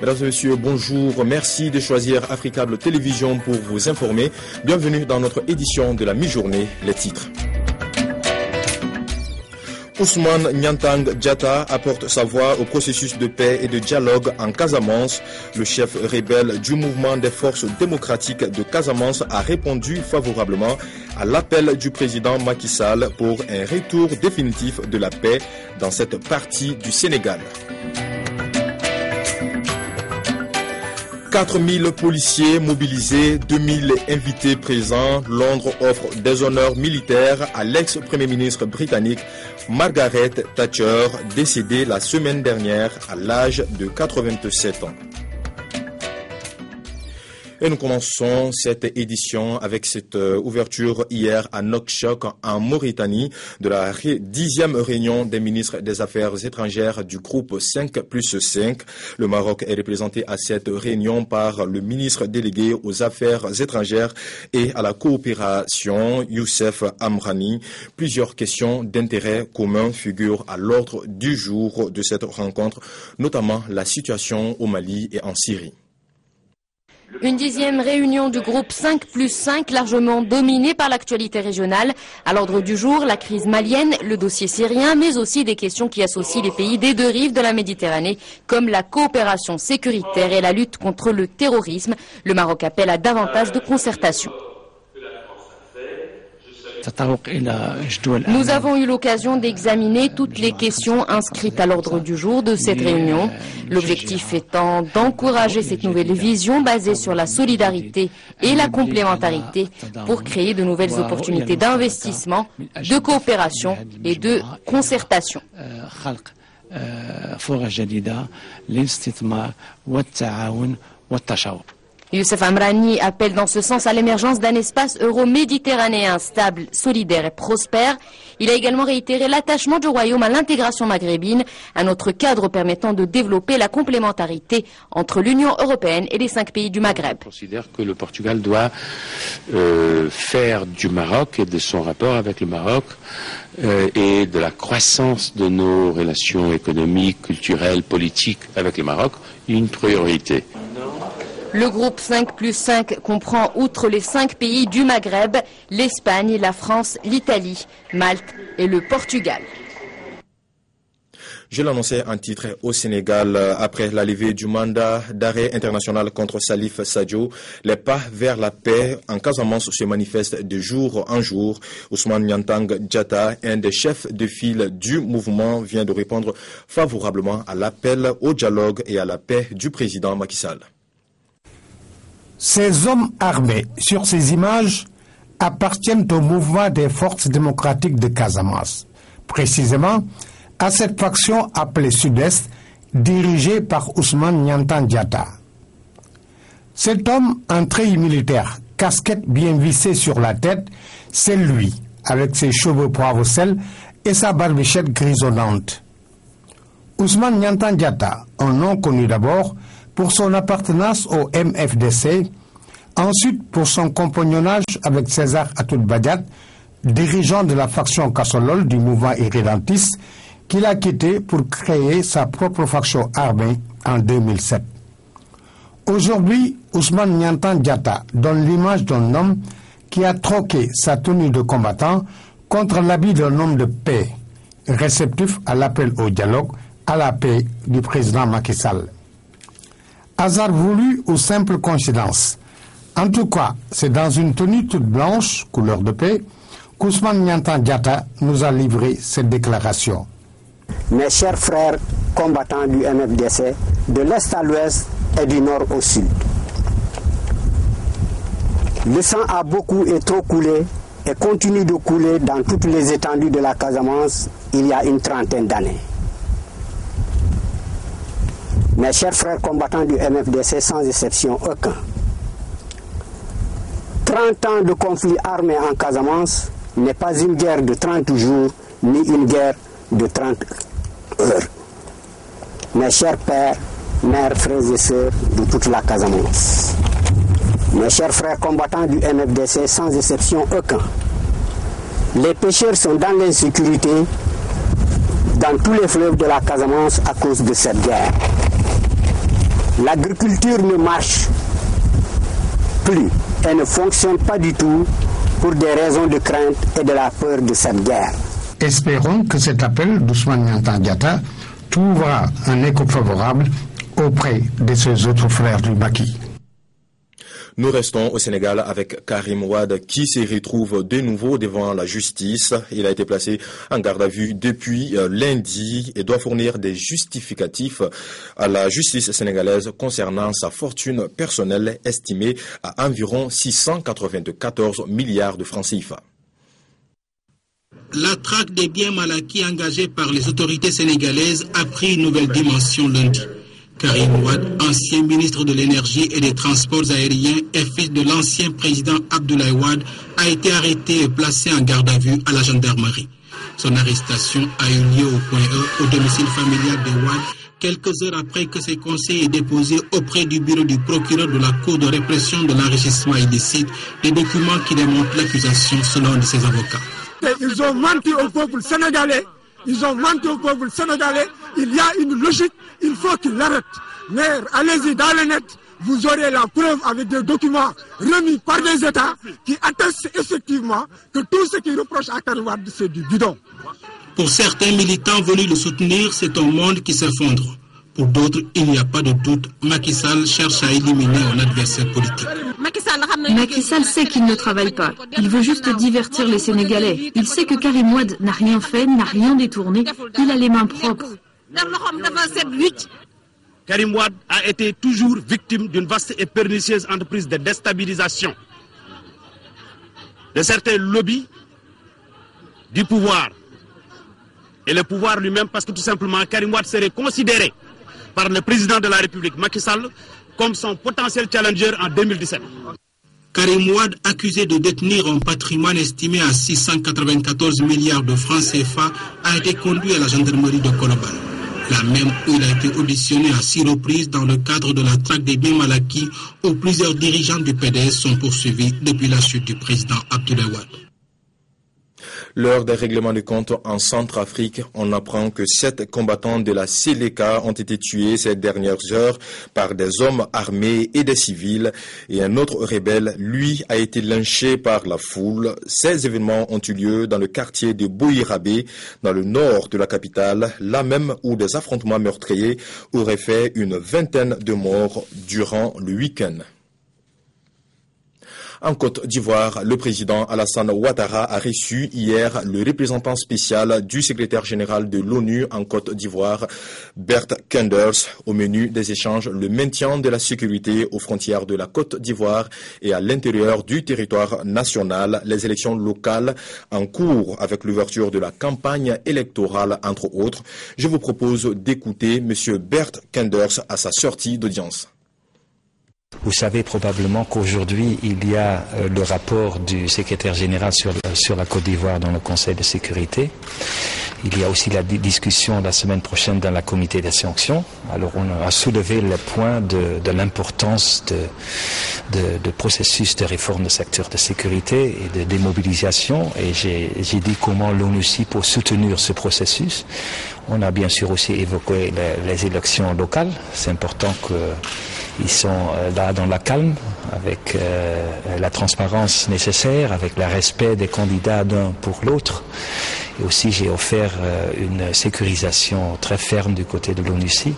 Mesdames et messieurs, bonjour. Merci de choisir Africable Télévision pour vous informer. Bienvenue dans notre édition de la mi-journée. Les titres. Ousmane Nyantang Diatta apporte sa voix au processus de paix et de dialogue en Casamance. Le chef rebelle du mouvement des forces démocratiques de Casamance a répondu favorablement à l'appel du président Macky Sall pour un retour définitif de la paix dans cette partie du Sénégal. 4000 policiers mobilisés, 2000 invités présents. Londres offre des honneurs militaires à l'ex-premier ministre britannique Margaret Thatcher, décédée la semaine dernière à l'âge de 87 ans. Et nous commençons cette édition avec cette ouverture hier à Nouakchott en Mauritanie de la 10e réunion des ministres des Affaires étrangères du groupe 5+5. Le Maroc est représenté à cette réunion par le ministre délégué aux Affaires étrangères et à la coopération, Youssef Amrani. Plusieurs questions d'intérêt commun figurent à l'ordre du jour de cette rencontre, notamment la situation au Mali et en Syrie. Une 10e réunion du groupe 5+5 largement dominée par l'actualité régionale. À l'ordre du jour, la crise malienne, le dossier syrien, mais aussi des questions qui associent les pays des deux rives de la Méditerranée, comme la coopération sécuritaire et la lutte contre le terrorisme. Le Maroc appelle à davantage de concertation. Nous avons eu l'occasion d'examiner toutes les questions inscrites à l'ordre du jour de cette réunion. L'objectif étant d'encourager cette nouvelle vision basée sur la solidarité et la complémentarité pour créer de nouvelles opportunités d'investissement, de coopération et de concertation. Youssef Amrani appelle dans ce sens à l'émergence d'un espace euro-méditerranéen stable, solidaire et prospère. Il a également réitéré l'attachement du Royaume à l'intégration maghrébine, un autre cadre permettant de développer la complémentarité entre l'Union européenne et les 5 pays du Maghreb. Je considère que le Portugal doit faire du Maroc et de son rapport avec le Maroc et de la croissance de nos relations économiques, culturelles, politiques avec le Maroc une priorité. Le groupe 5+5 comprend, outre les 5 pays du Maghreb, l'Espagne, la France, l'Italie, Malte et le Portugal. Je l'annonçais en titre au Sénégal, après la levée du mandat d'arrêt international contre Salif Sadio, les pas vers la paix en Casamance se manifestent de jour en jour. Ousmane Nyantang Diatta, un des chefs de file du mouvement, vient de répondre favorablement à l'appel au dialogue et à la paix du président Macky Sall. Ces hommes armés sur ces images appartiennent au mouvement des forces démocratiques de Casamance, précisément à cette faction appelée Sud-Est, dirigée par Ousmane Nyantang Diatta. Cet homme en treillis militaire, casquette bien vissée sur la tête, c'est lui, avec ses cheveux poivre sel et sa barbichette grisonnante. Ousmane Nyantang Diatta, un nom connu d'abord pour son appartenance au MFDC, ensuite pour son compagnonnage avec César Atoute Badiate, dirigeant de la faction Kassolol du mouvement irrédentiste, qu'il a quitté pour créer sa propre faction armée en 2007. Aujourd'hui, Ousmane Nyantang Diatta donne l'image d'un homme qui a troqué sa tenue de combattant contre l'habit d'un homme de paix, réceptif à l'appel au dialogue, à la paix du président Macky Sall. Hasard voulu ou simple coïncidence. En tout cas, c'est dans une tenue toute blanche, couleur de paix, qu'Ousmane Nyantang Diatta nous a livré cette déclaration. Mes chers frères combattants du MFDC, de l'Est à l'Ouest et du Nord au Sud. Le sang a beaucoup et trop coulé et continue de couler dans toutes les étendues de la Casamance il y a une trentaine d'années. Mes chers frères combattants du MFDC, sans exception aucun. 30 ans de conflit armé en Casamance n'est pas une guerre de 30 jours, ni une guerre de 30 heures. Mes chers pères, mères, frères et sœurs de toute la Casamance. Mes chers frères combattants du MFDC, sans exception aucun. Les pêcheurs sont dans l'insécurité dans tous les fleuves de la Casamance à cause de cette guerre. L'agriculture ne marche plus et ne fonctionne pas du tout pour des raisons de crainte et de la peur de cette guerre. Espérons que cet appel d'Ousmane Niantang Diatta trouvera un écho favorable auprès de ses autres frères du Maquis. Nous restons au Sénégal avec Karim Wade qui se retrouve de nouveau devant la justice. Il a été placé en garde à vue depuis lundi et doit fournir des justificatifs à la justice sénégalaise concernant sa fortune personnelle estimée à environ 694 milliards de francs CFA. La traque des biens mal acquis engagée par les autorités sénégalaises a pris une nouvelle dimension lundi. Karim Wade, ancien ministre de l'Énergie et des Transports aériens et fils de l'ancien président Abdoulaye Wade, a été arrêté et placé en garde à vue à la gendarmerie. Son arrestation a eu lieu au point E, au domicile familial de Wade, quelques heures après que ses conseils aient déposé auprès du bureau du procureur de la Cour de répression de l'enrichissement illicite des documents qui démontrent l'accusation selon un de ses avocats. Ils ont menti au peuple sénégalais. Ils ont menti au peuple sénégalais. Il y a une logique, il faut qu'ils l'arrêtent. Mais allez-y dans le net, vous aurez la preuve avec des documents remis par des États qui attestent effectivement que tout ce qui reproche à Karim Wade, c'est du bidon. Pour certains militants venus le soutenir, c'est un monde qui s'effondre. Pour d'autres, il n'y a pas de doute, Macky Sall cherche à éliminer un adversaire politique. Macky Sall sait qu'il ne travaille pas. Il veut juste divertir les Sénégalais. Il sait que Karim Wade n'a rien fait, n'a rien détourné. Il a les mains propres. Karim Wade a été toujours victime d'une vaste et pernicieuse entreprise de déstabilisation de certains lobbies du pouvoir. Et le pouvoir lui-même, parce que tout simplement, Karim Wade serait considéré par le président de la République, Macky Sall, comme son potentiel challenger en 2017. Karim Wade, accusé de détenir un patrimoine estimé à 694 milliards de francs CFA, a été conduit à la gendarmerie de Colobane, la même où il a été auditionné à 6 reprises dans le cadre de la traque des biens mal acquis, où plusieurs dirigeants du PDS sont poursuivis depuis la chute du président Abdoulaye Wade. Lors des règlements de compte en Centrafrique, on apprend que 7 combattants de la Seleka ont été tués ces dernières heures par des hommes armés et des civils, et un autre rebelle, lui, a été lynché par la foule. Ces événements ont eu lieu dans le quartier de Boïrabé, dans le nord de la capitale, là même où des affrontements meurtriers auraient fait une vingtaine de morts durant le week-end. En Côte d'Ivoire, le président Alassane Ouattara a reçu hier le représentant spécial du secrétaire général de l'ONU en Côte d'Ivoire, Bert Koenders. Au menu des échanges, le maintien de la sécurité aux frontières de la Côte d'Ivoire et à l'intérieur du territoire national, les élections locales en cours avec l'ouverture de la campagne électorale, entre autres. Je vous propose d'écouter M. Bert Koenders à sa sortie d'audience. Vous savez probablement qu'aujourd'hui, il y a le rapport du secrétaire général sur la Côte d'Ivoire dans le Conseil de sécurité. Il y a aussi la discussion la semaine prochaine dans la comité des sanctions. Alors on a soulevé le point de l'importance de processus de réforme du secteur de sécurité et de démobilisation. Et j'ai dit comment l'ONUCI pour soutenir ce processus. On a bien sûr aussi évoqué les élections locales. C'est important qu'ils sont là dans la calme, avec la transparence nécessaire, avec le respect des candidats d'un pour l'autre. Et aussi j'ai offert une sécurisation très ferme du côté de l'ONUCI,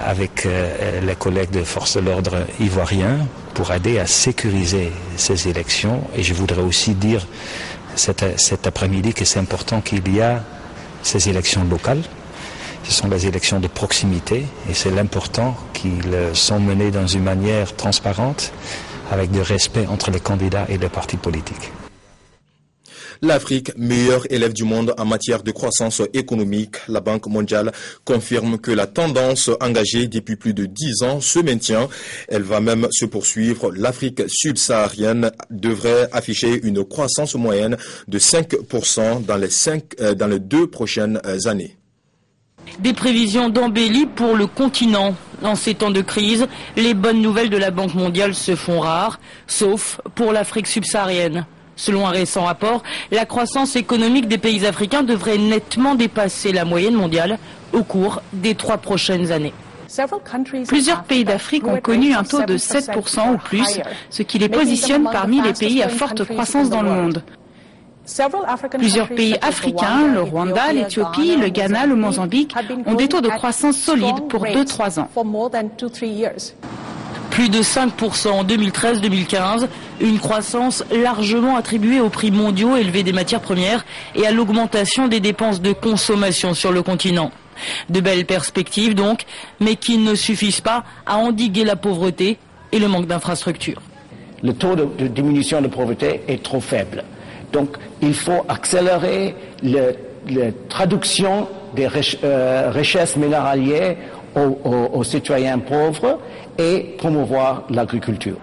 avec les collègues de forces de l'ordre ivoiriens pour aider à sécuriser ces élections. Et je voudrais aussi dire cet après-midi que c'est important qu'il y a ces élections locales. Ce sont les élections de proximité et c'est l'important qu'ils sont menées dans une manière transparente avec du respect entre les candidats et les partis politiques. L'Afrique, meilleur élève du monde en matière de croissance économique, la Banque mondiale confirme que la tendance engagée depuis plus de 10 ans se maintient. Elle va même se poursuivre. L'Afrique subsaharienne devrait afficher une croissance moyenne de 5% dans les 2 prochaines années. Des prévisions d'embellie pour le continent. En ces temps de crise, les bonnes nouvelles de la Banque mondiale se font rares, sauf pour l'Afrique subsaharienne. Selon un récent rapport, la croissance économique des pays africains devrait nettement dépasser la moyenne mondiale au cours des 3 prochaines années. Plusieurs pays d'Afrique ont connu un taux de 7% ou plus, ce qui les positionne parmi les pays à forte croissance dans le monde. Plusieurs pays africains, le Rwanda, l'Éthiopie, le Ghana, le Mozambique, ont des taux de croissance solides pour 2-3 ans. Plus de 5% en 2013-2015, une croissance largement attribuée aux prix mondiaux élevés des matières premières et à l'augmentation des dépenses de consommation sur le continent. De belles perspectives donc, mais qui ne suffisent pas à endiguer la pauvreté et le manque d'infrastructures. Le taux de diminution de pauvreté est trop faible. Donc il faut accélérer la traduction des richesses minéralières aux citoyens pauvres et promouvoir l'agriculture.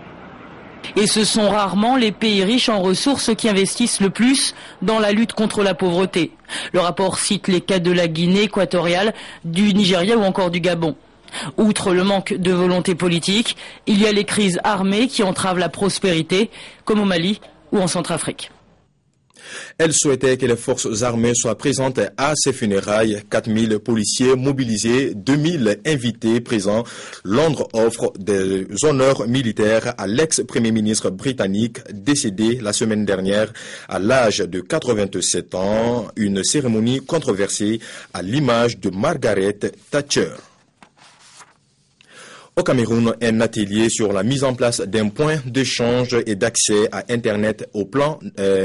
Et ce sont rarement les pays riches en ressources qui investissent le plus dans la lutte contre la pauvreté. Le rapport cite les cas de la Guinée équatoriale, du Nigeria ou encore du Gabon. Outre le manque de volonté politique, il y a les crises armées qui entravent la prospérité, comme au Mali ou en Centrafrique. Elle souhaitait que les forces armées soient présentes à ses funérailles. 4000 policiers mobilisés, 2000 invités présents. Londres offre des honneurs militaires à l'ex-premier ministre britannique décédé la semaine dernière à l'âge de 87 ans. Une cérémonie controversée à l'image de Margaret Thatcher. Au Cameroun, un atelier sur la mise en place d'un point d'échange et d'accès à Internet au plan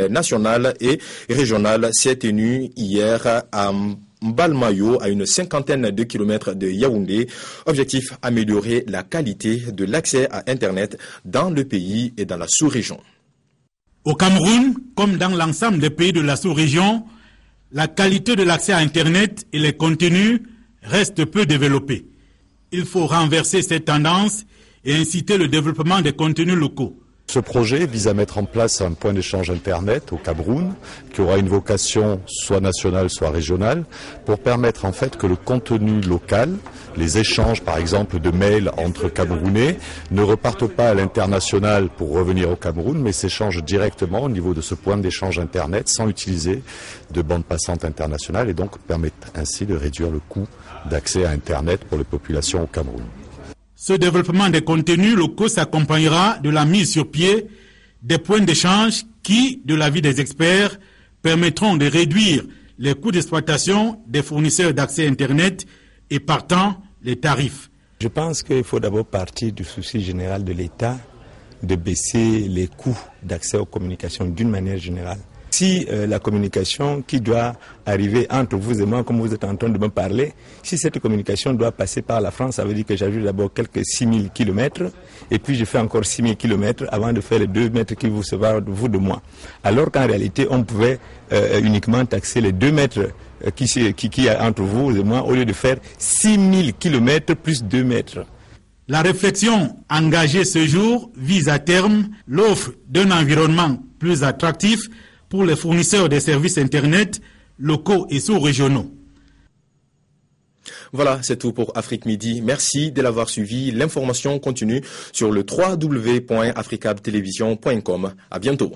national et régional s'est tenu hier à Mbalmayo, à une cinquantaine de kilomètres de Yaoundé. Objectif, améliorer la qualité de l'accès à Internet dans le pays et dans la sous-région. Au Cameroun, comme dans l'ensemble des pays de la sous-région, la qualité de l'accès à Internet et les contenus restent peu développés. Il faut renverser cette tendance et inciter le développement des contenus locaux. Ce projet vise à mettre en place un point d'échange Internet au Cameroun qui aura une vocation soit nationale, soit régionale pour permettre en fait que le contenu local, les échanges par exemple de mails entre Camerounais ne repartent pas à l'international pour revenir au Cameroun mais s'échangent directement au niveau de ce point d'échange Internet sans utiliser de bande passante internationale et donc permettre ainsi de réduire le coût d'accès à Internet pour les populations au Cameroun. Ce développement des contenus locaux s'accompagnera de la mise sur pied des points d'échange qui, de l'avis des experts, permettront de réduire les coûts d'exploitation des fournisseurs d'accès Internet et partant les tarifs. Je pense qu'il faut d'abord partir du souci général de l'État de baisser les coûts d'accès aux communications d'une manière générale. Si la communication qui doit arriver entre vous et moi, comme vous êtes en train de me parler, si cette communication doit passer par la France, ça veut dire que j'ajoute d'abord quelques 6000 km et puis je fais encore 6000 km avant de faire les 2 mètres qui vous séparent de vous de moi. Alors qu'en réalité, on pouvait uniquement taxer les 2 mètres qui y a entre vous et moi au lieu de faire 6000 km plus 2 mètres. La réflexion engagée ce jour vise à terme l'offre d'un environnement plus attractif pour les fournisseurs des services Internet locaux et sous-régionaux. Voilà, c'est tout pour Afrique Midi. Merci de l'avoir suivi. L'information continue sur le www.africabtelevision.com. À bientôt.